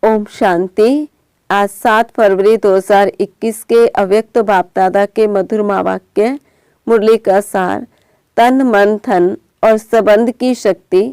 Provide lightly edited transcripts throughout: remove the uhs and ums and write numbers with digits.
ओम शांति। आज 7 फरवरी 2021 के अव्यक्त बाप दादा के मधुरमा वाक्य मुरली का सार, तन मन धन और संबंध की शक्ति।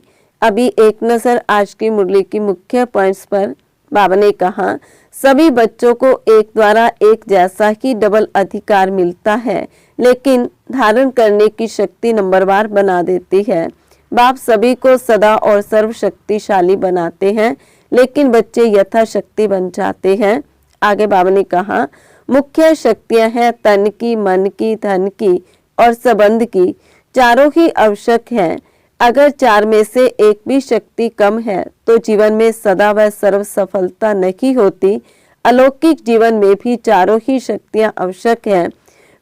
अभी एक नजर आज की मुरली की मुख्य पॉइंट्स पर। बाबा ने कहा, सभी बच्चों को एक द्वारा एक जैसा ही डबल अधिकार मिलता है, लेकिन धारण करने की शक्ति नंबरवार बना देती है। बाप सभी को सदा और सर्वशक्तिशाली बनाते हैं, लेकिन बच्चे यथाशक्ति बन जाते हैं। आगे बाबा ने कहा, मुख्य शक्तियां हैं तन की, मन की, धन की और संबंध की। चारों ही आवश्यक हैं। अगर 4 में से एक भी शक्ति कम है तो जीवन में सदा व सर्व सफलता नहीं होती। अलौकिक जीवन में भी चारों ही शक्तियां आवश्यक हैं।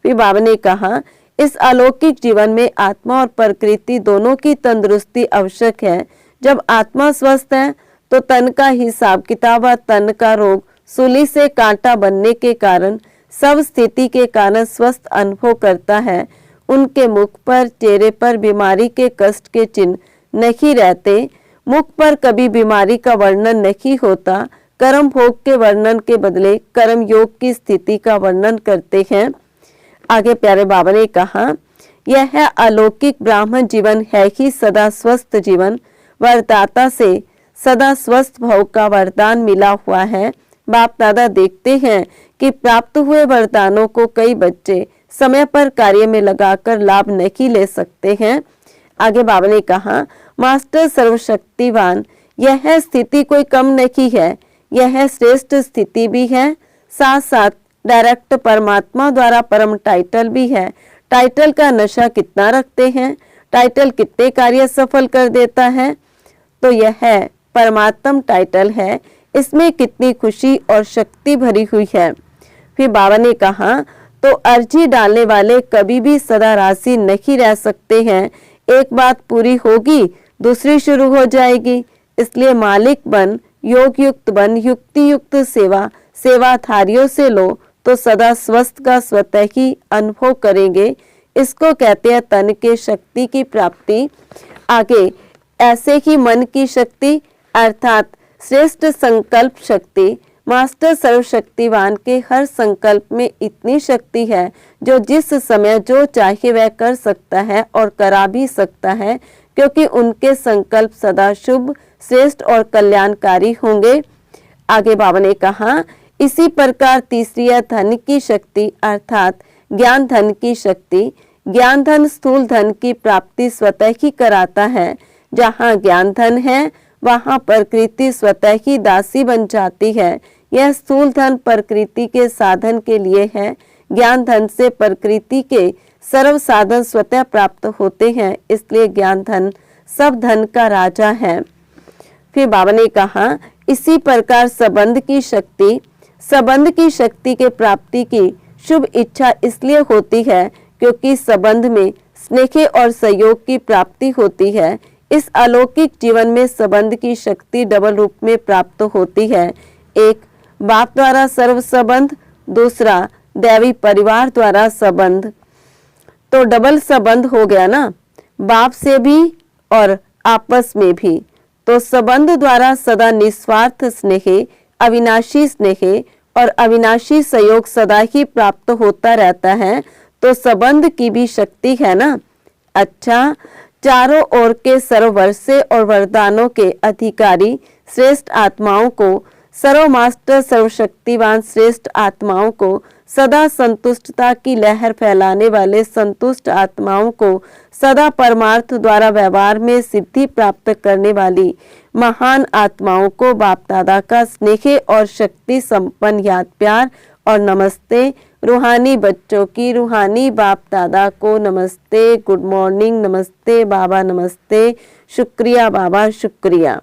फिर बाबा ने कहा, इस अलौकिक जीवन में आत्मा और प्रकृति दोनों की तंदुरुस्ती आवश्यक है। जब आत्मा स्वस्थ है तो तन का हिसाब किताब व तन का रोग सूली से कांटा बनने के कारण, सब स्थिति के कारण स्वस्थ अनुभव करता है। उनके मुख पर, चेहरे पर बीमारी के कष्ट के चिन्ह नहीं रहते। मुख पर कभी बीमारी का वर्णन नहीं होता। कर्म भोग के वर्णन के बदले कर्म योग की स्थिति का वर्णन करते हैं। आगे प्यारे बाबा ने कहा, यह है अलौकिक ब्राह्मण जीवन है ही सदा स्वस्थ जीवन। वरदाता से सदा स्वस्थ भव का वरदान मिला हुआ है। बाप दादा देखते हैं कि प्राप्त हुए वरदानों को कई बच्चे समय पर कार्य में लगाकर लाभ नहीं ले सकते हैं। आगे बाबा ने कहा, मास्टर सर्वशक्तिवान, यह स्थिति कोई कम नहीं है, यह श्रेष्ठ स्थिति भी है। साथ साथ डायरेक्ट परमात्मा द्वारा परम टाइटल भी है। टाइटल का नशा कितना रखते हैं? टाइटल कितने कार्य सफल कर देता है? तो यह है परमात्म टाइटल है। इसमें कितनी खुशी और शक्ति भरी हुई है। फिर बाबा ने कहा, तो अर्जी डालने वाले कभी भी सदा राशि नहीं रह सकते हैं। एक बात पूरी होगी, दूसरी शुरू हो जाएगी। इसलिए मालिक बन, योग युक्त बन, युक्ति युक्त सेवा, सेवाधारियों से लो तो सदा स्वस्थ का स्वतः ही अनुभव करेंगे। इसको कहते हैं तन के शक्ति की प्राप्ति। आगे ऐसे ही मन की शक्ति अर्थात श्रेष्ठ संकल्प शक्ति। मास्टर सर्वशक्तिवान के हर संकल्प में इतनी शक्ति है जो जिस समय जो चाहे वह कर सकता है और करा भी सकता है, क्योंकि उनके संकल्प सदा शुभ, श्रेष्ठ और कल्याणकारी होंगे। आगे बाबा ने कहा, इसी प्रकार तीसरी है धन की शक्ति अर्थात ज्ञान धन की शक्ति। ज्ञान धन स्थूल धन की प्राप्ति स्वतः ही कराता है। जहाँ ज्ञान धन है वहाँ प्रकृति स्वतः ही दासी बन जाती है। यह स्थूल धन प्रकृति के साधन के लिए है। ज्ञान धन से प्रकृति के सर्व साधन स्वतः प्राप्त होते हैं, इसलिए ज्ञान धन सब धन का राजा है। फिर बाबा ने कहा, इसी प्रकार संबंध की शक्ति। संबंध की शक्ति के प्राप्ति की शुभ इच्छा इसलिए होती है क्योंकि संबंध में स्नेह और सहयोग की प्राप्ति होती है। इस अलौकिक जीवन में संबंध की शक्ति डबल रूप में प्राप्त होती है। एक बाप द्वारा सर्व संबंध, दूसरा दैवी परिवार द्वारा संबंध। तो डबल संबंध हो गया ना, बाप से भी और आपस में भी। तो संबंध द्वारा सदा निस्वार्थ स्नेह, अविनाशी स्नेह और अविनाशी सहयोग सदा ही प्राप्त होता रहता है। तो संबंध की भी शक्ति है ना। अच्छा, चारों ओर के सर्ववर्षे और वरदानों के अधिकारी श्रेष्ठ आत्माओं को, सर्व मास्टर सर्वशक्तिवान श्रेष्ठ आत्माओं को, सदा संतुष्टता की लहर फैलाने वाले संतुष्ट आत्माओं को, सदा परमार्थ द्वारा व्यवहार में सिद्धि प्राप्त करने वाली महान आत्माओं को बाप दादा का स्नेह और शक्ति संपन्न याद प्यार और नमस्ते। रूहानी बच्चों की रूहानी बाप दादा को नमस्ते, गुड मॉर्निंग, नमस्ते बाबा, नमस्ते, शुक्रिया बाबा, शुक्रिया।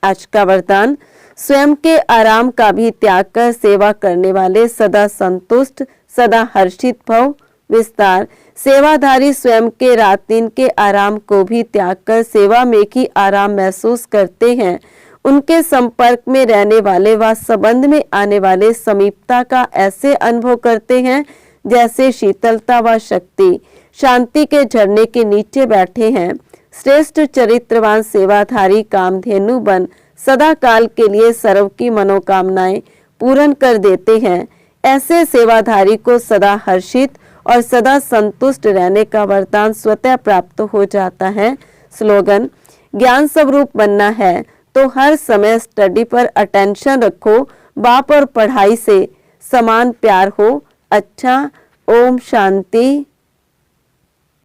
आज का वरदान, स्वयं के आराम का भी त्याग कर सेवा करने वाले सदा संतुष्ट, सदा हर्षित भव। विस्तार, सेवाधारी स्वयं के रात दिन के आराम को भी त्याग कर सेवा में ही आराम महसूस करते हैं। उनके संपर्क में रहने वाले व संबंध में आने वाले समीपता का ऐसे अनुभव करते हैं जैसे शीतलता व शक्ति शांति के झरने के नीचे बैठे हैं। श्रेष्ठ चरित्रवान सेवाधारी कामधेनु बन सदा काल के लिए सर्व की मनोकामनाएं पूर्ण कर देते हैं। ऐसे सेवाधारी को सदा हर्षित और सदा संतुष्ट रहने का वरदान स्वतः प्राप्त हो जाता है। स्लोगन: ज्ञान स्वरूप बनना है तो हर समय स्टडी पर अटेंशन रखो, बाप और पढ़ाई से समान प्यार हो। अच्छा, ओम शांति।